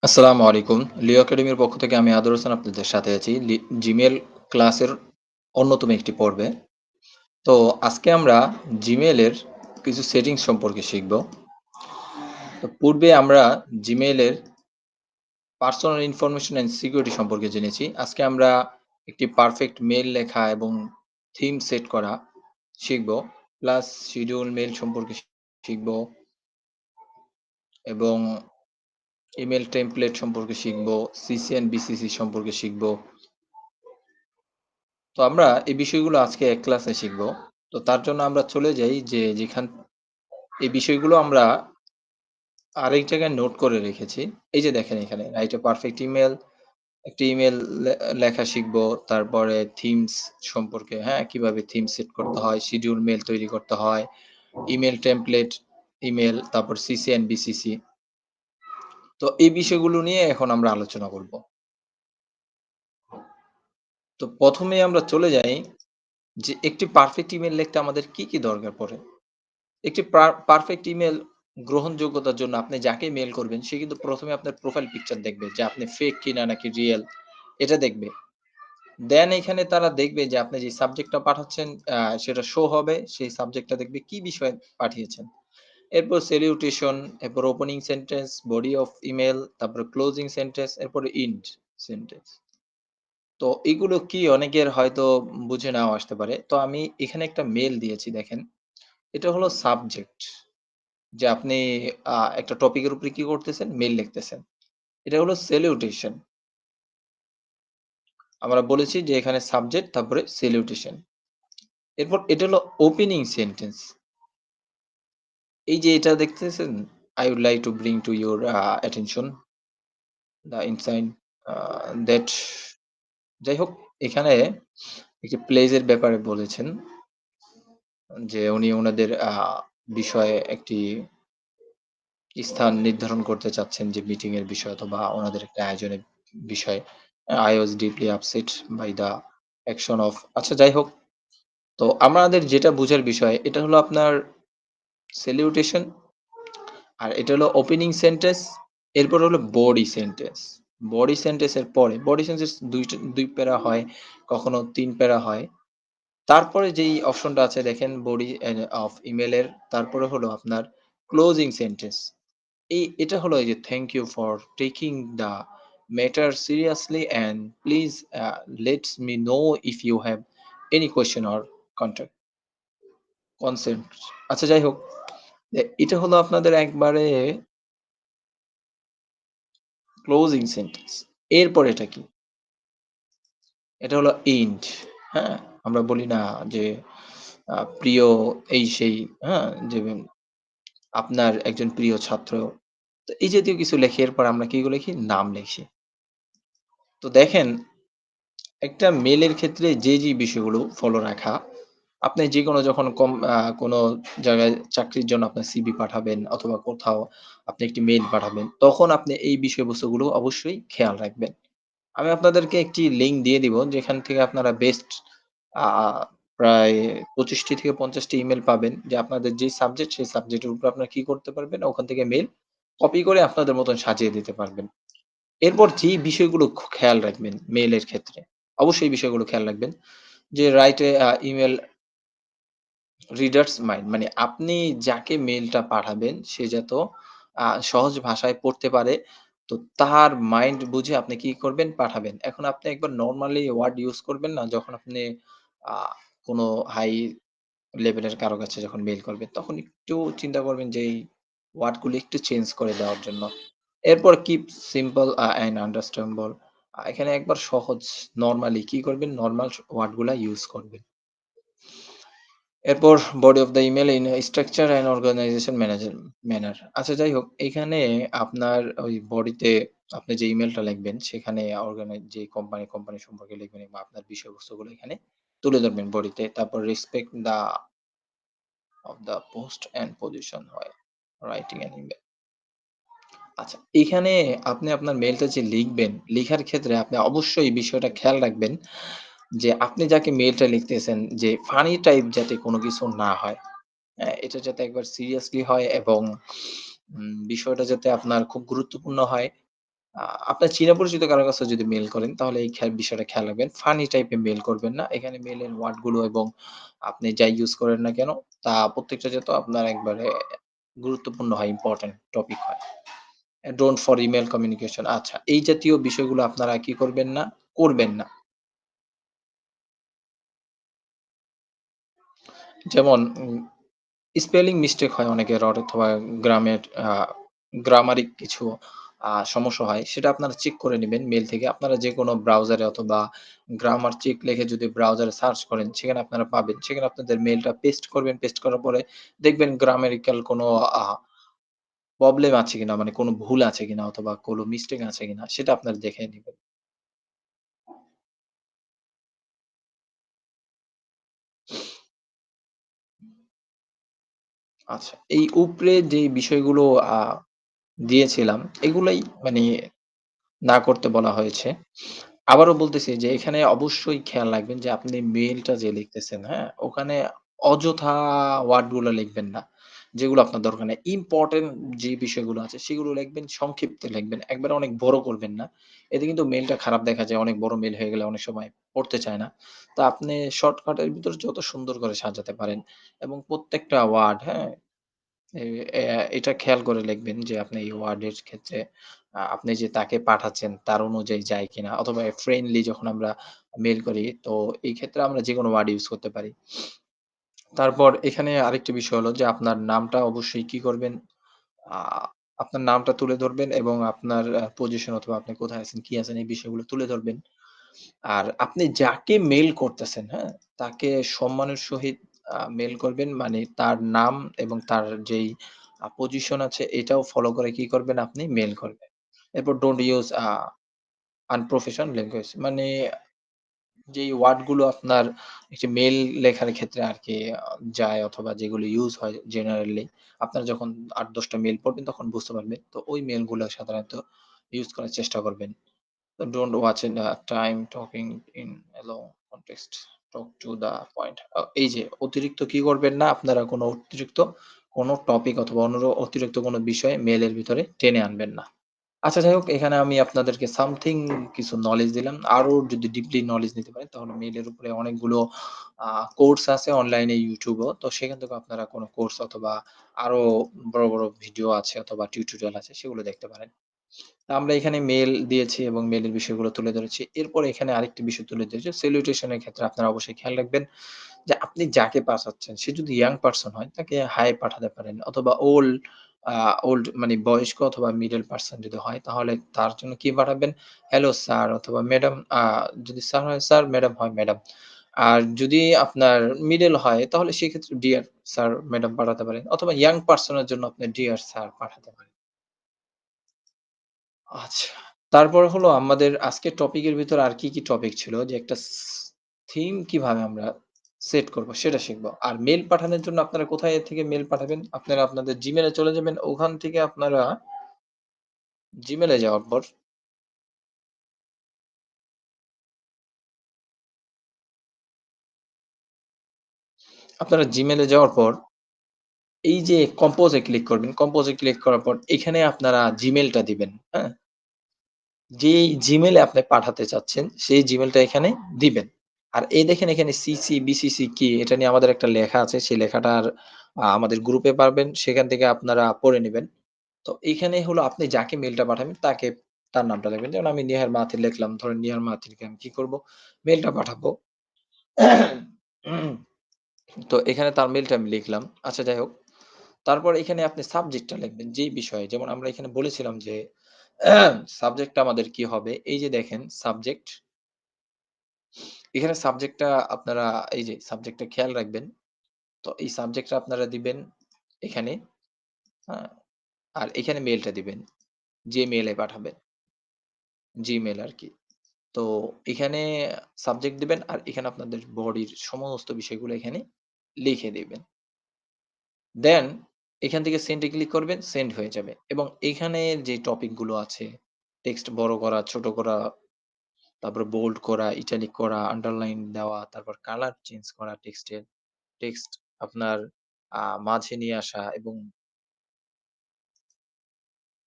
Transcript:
আসসালামু আলাইকুম। লিও একাডেমির পক্ষ থেকে আমি আদর হোসেন আপনাদের সাথে আছি। জিমেইল ক্লাসের অন্যতম একটি পর্বে। তো আজকে আমরা জিমেইলের কিছু সেটিংস সম্পর্কে শিখব। তো পূর্বে আমরা জিমেইলের পার্সোনাল ইনফরমেশন অ্যান্ড সিকিউরিটি সম্পর্কে জেনেছি। আজকে আমরা একটি পারফেক্ট মেইল লেখা এবং থিম সেট করা শিখব। প্লাস শিডিউল মেইল সম্পর্কে শিখব এবং ইমেইল টেমপ্লেট সম্পর্কে শিখব, সিসি অ্যান্ড বিসিসি সম্পর্কে শিখব। তো আমরা এই বিষয়গুলো আজকে এক ক্লাসে শিখব। তো তার জন্য আমরা চলে যাই এই বিষয়গুলো আমরা আরেক জায়গায় নোট করে রেখেছি। এই যে দেখেন এখানে রাইট এ পারফেক্ট ইমেইল, একটি ইমেইল লেখা শিখব। তারপরে থিমস সম্পর্কে, হ্যাঁ? কিভাবে থিম সেট করতে হয়, শিডিউল মেইল তৈরি করতে হয়, ইমেইল টেমপ্লেট, ইমেইল, তারপর সিসি অ্যান্ড বিসিসি। তো এই বিষয়গুলো নিয়ে এখন আমরা আলোচনা করব। তো ১ম এই আমরা চলে যাই যে একটি পারফেক্ট ইমেইল লিখতে আমাদের কি দরকার পড়ে? একটি পারফেক্ট ইমেইল গ্রহণযোগ্যতার জন্য আপনি যাকে মেইল করবেন সে কিন্তু ১ম এ আপনার প্রোফাইল পিকচার দেখবে যে আপনি ফেক কিনা নাকি রিয়াল এটা দেখবে। দেন এখানে তারা দেখবে যে আপনি যে সাবজেক্টটা পাঠাচ্ছেন সেটা শো হবে। সেই সাবজেক্টটা দেখবে কি বিষয়ে পাঠিয়েছেন। এরপর স্যালুটেশন, এরপর opening sentence, body of email, তারপরে ক্লোজিং সেন্টেন্স, এরপরে এন্ড সেন্টেন্স। তো এগুলো কি অনেকের হয়তো বুঝে নাও আসতে পারে। তো আমি এখানে একটা মেইল দিয়েছি দেখেন। এটা হলো সাবজেক্ট। যে আপনি একটা টপিকের উপরে কি করতেছেন? মেইল লিখতেছেন। এটা হলো স্যালুটেশন। আমরা বলেছি যে এখানে সাবজেক্ট তারপরে স্যালুটেশন। এরপর এটা হলো ওপেনিং সেন্টেন্স। এই যে এটা দেখতেছেন? I would like to bring to your attention the insight that যাই হোক এখানে একটি প্লেস এর ব্যাপারে বলেছেন যে উনি উনাদের বিষয়ে একটি স্থান নির্ধারণ করতে চাচ্ছেন যে মিটিং এর বিষয় অথবা ওনাদের একটা আয়োজনের বিষয়। I was deeply upset by the action of আচ্ছা যাই হোক। তো আমাদের যেটা বুঝার বিষয় এটা হলো আপনার স্যালুটেশন আর এটা হলো ওপেনিং সেন্টেন্স এরপর হলো বডি সেন্টেন্স। বডি সেন্টেন্স এর পরে বডি সেন্টেন্স ২ প্যারা হয়, কখনো ৩ প্যারা হয়। তারপরে যেই অপশনটা আছে দেখেন বডি অফ ইমেইল এর তারপরে হলো আপনার ক্লোজিং সেন্টেন্স। এটা হলো এই যে thank you for taking the matter seriously and please lets me know if you have any question or contact consent. আচ্ছা যাই হোক, এটা হলো আপনাদের একবারে ক্লোজিং সেন্টেন্স। এরপর এটা কি? এটা হলো এন্ড, হ্যাঁ? আমরা বলি না যে প্রিয় এই সেই, হ্যাঁ? যে আপনার একজন প্রিয় ছাত্র। তো এই জাতীয় কিছু লেখি এরপর আমরা কি লিখি? নাম লিখি। তো দেখেন একটা মেইলের ক্ষেত্রে যে বিষয়গুলো ফলো রাখা, আপনি যেকোনো যখন কোনো জায়গায় চাকরির জন্য আপনার সিভি পাঠাবেন অথবা কোথাও আপনি একটি মেইল পাঠাবেন, তখন আপনি এই বিষয়বস্তুগুলো অবশ্যই খেয়াল রাখবেন। আমি আপনাদেরকে একটি লিঙ্ক দিয়ে দিব যেখান থেকে আপনারা বেস্ট আ প্রায় ২৫ টি থেকে ৫০ টি ইমেইল পাবেন যে আপনাদের যেই সাবজেক্ট সেই সাবজেক্টের উপর আপনারা কি করতে পারবেন ওখান থেকে মেইল কপি করে আপনাদের মতন সাজিয়ে দিতে পারবেন। এরপর যেই বিষয়গুলো খেয়াল রাখবেন মেইলের ক্ষেত্রে, অবশ্যই এই বিষয়গুলো খেয়াল রাখবেন যে write a email readers mind মানে আপনি যাকে মেইলটা পাঠাবেন সে যাতে সহজ ভাষায় পড়তে পারে। তো তার মাইন্ড বুঝে আপনি কি করবেন? পাঠাবেন। এখন আপনি একবার নরমালি ওয়ার্ড ইউস করবেন না যখন আপনি আ কোনো হাই লেভেলের কারো কাছে যখন মেইল করবেন, তখন একটু চিন্তা করবেন যে এই ওয়ার্ডগুলো একটু চেঞ্জ করে দেওয়ার জন্য। এরপর কিপ সিম্পল অ্যান্ড আন্ডারস্ট্যান্ডেবল এখানে একবার সহজ নরমালি কি করবেন? নরমাল ওয়ার্ডগুলা ইউস করবেন। এরপর body of the email in structure and organisation manner. আচ্ছা যাই হোক, এখানে আপনার ওই বডিতে আপনি যে ইমেইলটা লিখবেন সেখানে যে কোম্পানি সম্পর্কে লিখবেন এবং আপনার বিষয়বস্তুগুলো এখানে তুলে ধরবেন বডিতে। তারপর respect the of the post and position হয় রাইটিং অ্যান ইমেইল। আচ্ছা, এখানে আপনি আপনার মেইলটা যে লিখবেন, লিখার ক্ষেত্রে আপনি অবশ্যই এই বিষয়টা খেয়াল রাখবেন যে আপনি যাকে মেইলটা লিখতেছেন যে ফানি টাইপ যাতে কোনো কিছু না হয়। হ্যাঁ? এটা যাতে একবার সিরিয়াসলি হয় এবং বিষয়টা যাতে আপনার খুব গুরুত্বপূর্ণ হয়। আ আপনার চিনা পরিচিত কারো কাছে যদি মেইল করেন তাহলে এই বিষয়টা খেয়াল রাখবেন। ফানি টাইপের মেইল করবেন না। এখানে মেইলের ওয়ার্ড গুলো এবং আপনি যাই ইউস করেন না কেন তা প্রত্যেকটা যাতে আপনার একবারে গুরুত্বপূর্ণ হয়, ইম্পোর্টেন্ট টপিক হয়। ডোন্ট ফর ইমেইল কমিউনিকেশন আচ্ছা, এই জাতীয় বিষয়গুলো আপনারা কি করবেন না? করবেন না। যেমন স্পেলিং মিস্টেক হয় অনেকের অথবা গ্রামের গ্রামারিক কিছু সমস্যা হয়। সেটা আপনারা চেক করে নিবেন মেইল থেকে। আপনারা যেকোনো ব্রাউজারে অথবা গ্রামার চেক লিখে যদি ব্রাউজারে সার্চ করেন, সেখানে আপনারা পাবেন। সেখানে আপনাদের মেইলটা পেস্ট করবেন। পেস্ট করার পরে দেখবেন গ্রামেরিক্যাল কোনো আ প্রবলেম আছে কিনা, মানে কোনো ভুল আছে কিনা অথবা কোনো মিস্টেক আছে কিনা সেটা আপনারা দেখে নিবেন। আচ্ছা, এই উপরে যেই বিষয়গুলো আ দিয়েছিলাম, এগুলাই মানে না করতে বলা হয়েছে। আবারও বলতেছি যে এখানে অবশ্যই খেয়াল রাখবেন যে আপনি মেইলটা যে লিখতেছেন, হ্যাঁ? ওখানে অযথা ওয়ার্ড গুলো লিখবেন না। যেগুলো আপনার দরকার নাই। ইম্পোর্টেন্ট যে বিষয়গুলো আছে সেগুলো লিখবেন, সংক্ষিপ্ত লিখবেন। একবারে অনেক বড় করবেন না। এতে কিন্তু মেইলটা খারাপ দেখা যায়। অনেক বড় মেইল হয়ে গেলে অনেক সময় পড়তে চায় না। তো আপনি শর্টকাটের ভিতরে যত সুন্দর করে সাজাতে পারেন এবং প্রত্যেকটা ওয়ার্ড, হ্যাঁ? এ এটা খেয়াল করে লিখবেন যে আপনি এই ওয়ার্ডের ক্ষেত্রে আপনি যে তাকে পাঠাচ্ছেন তার অনুযায়ী যায় কিনা অথবা ফ্রেন্ডলি যখন আমরা মেইল করি তো এই ক্ষেত্রে আমরা যেকোনো ওয়ার্ড ইউস করতে পারি। তারপর এখানে আরেকটি বিষয় হলো যে আপনার নামটা অবশ্যই কি করবেন, আ আপনার নামটা তুলে ধরবেন এবং আপনার পজিশন অথবা আপনি কোথায় আছেন, কি আছেন এই বিষয়গুলো তুলে ধরবেন। আর আপনি যাকে মেইল করতেছেন, হ্যাঁ? তাকে সম্মানের সহিত মেইল করবেন। মানে তার নাম এবং তার যেই পজিশন আছে এটাও ফলো করে কি করবেন আপনি মেইল করবেন। এরপর ডোন্ট ইউস আনপ্রফেশনাল ল্যাঙ্গুয়েজ মানে যেই ওয়ার্ড গুলো আপনার একটি মেইল লেখার ক্ষেত্রে আরকি যায় অথবা যেগুলো ইউস হয় জেনারেলি আপনারা যখন ৮-১০ টা মেইল পড়বেন তখন বুঝতে পারবেন। তো ওই মেইল গুলা সাধারণত ইউস করার চেষ্টা করবেন। Don't watch in time talking in a long context. Talk to the point. এই যে অতিরিক্ত কি করবেন না, আপনারা কোনো অতিরিক্ত কোনো টপিক অথবা অতিরিক্ত কোনো বিষয় মেইলের ভিতরে টেনে আনবেন না। আচ্ছা যাই হোক এখানে আমি আপনাদেরকে সামথিং কিছু নলেজ দিলাম। আরো যদি ডিপলি নলেজ নিতে পারেন তাহলে মেইলের উপরে অনেকগুলো আ কোর্স আছে অনলাইনে YouTube এও। তো সেখান থেকেও আপনারা কোনো কোর্স অথবা আরো বড়, বড় ভিডিও আছে অথবা টিউটোরিয়াল আছে সেগুলো দেখতে পারেন। আমরা এখানে মেইল দিয়েছি এবং মেইলের বিষয়গুলো তুলে ধরেছি। এরপরে এখানে আরেকটি বিষয় তুলে ধরেছি। স্যালুটেশন এর ক্ষেত্রে আপনারা অবশ্যই খেয়াল রাখবেন যে আপনি যাকে পাঠাচ্ছেন সে যদি ইয়াং পারসন হয় তাকে হাই পাঠাতে পারেন অথবা আ ওল্ড মানে বয়স্ক অথবা মিডল পারসন যদি হয় তাহলে তার জন্য কি পাঠাবেন? হ্যালো স্যার অথবা ম্যাডাম যদি স্যার হয় স্যার, ম্যাডাম হয় ম্যাডাম। আর যদি আপনার মিডল হয় তাহলে সেক্ষেত্রে ডিয়ার স্যার, ম্যাডাম পাঠাতে পারেন অথবা ইয়াং পারসন এর জন্য আপনি ডিয়ার স্যার পাঠাতে পারেন। আচ্ছা। তারপর হলো আমাদের আজকের টপিকের ভিতরে আর কি, কি টপিক ছিল যে একটা থিম কিভাবে আমরা সেট করব সেটা শিখব। আর মেইল পাঠানোর জন্য আপনারা কোথায় থেকে মেইল পাঠাবেন? আপনারা আপনাদের Gmail এ চলে যাবেন। ওখান থেকে আপনারা Gmail এ যাওয়ার পর আপনারা Gmail এ যাওয়ার পর এই যে কম্পোজ এ ক্লিক করবেন। কম্পোজ এ ক্লিক করার পর এখানে আপনারা Gmail টা দিবেন। হ্যাঁ? যেই Gmail এ আপনি পাঠাতে চাচ্ছেন সেই Gmail টা এখানে দিবেন। আর এই দেখেন এখানে সিসি, বিসিসি কি এটা নিয়ে আমাদের একটা লেখা আছে। সেই লেখাটার আমাদের গ্রুপে পাবেন। সেখান থেকে আপনারা পড়ে নিবেন। তো এইখানে হলো আপনি যাকে মেইলটা পাঠাবেন তাকে তার নামটা লিখবেন। যেমন আমি নিহার মাহাথির লিখলাম। ধরেন নিহার মাহাথিরকে আমি কি করব? মেইলটা পাঠাবো। তো এখানে তার মেইলটা আমি লিখলাম। আচ্ছা যাই হোক। তারপর এখানে আপনি সাবজেক্টটা লিখবেন। যেই বিষয়ে যেমন আমরা এখানে বলেছিলাম যে সাবজেক্টটা আমাদের কি হবে? এই যে দেখেন সাবজেক্ট এখানে সাবজেক্টটা আপনারা এই যে সাবজেক্টটা খেয়াল রাখবেন। তো এই সাবজেক্টটা আপনারা দিবেন এখানে, হ্যাঁ? আর এখানে মেইলটা দিবেন। যে মেইলে পাঠাবেন। Gmail আরকি। তো এখানে সাবজেক্ট দিবেন আর এখানে আপনাদের বডির সমস্ত বিষয়গুলো এখানে লিখে দিবেন। দেন এখান থেকে সেন্ড এ ক্লিক করবেন, সেন্ড হয়ে যাবে। এবং এখানে যে টপিক গুলো আছে, টেক্সট বড় করা, ছোট করা, তারপরে বোল্ড করা, ইটালিক করা, আন্ডারলাইন দেওয়া, তারপর কালার চেঞ্জ করা টেক্সটের, টেক্সট আপনার মাঝে নিয়ে আসা এবং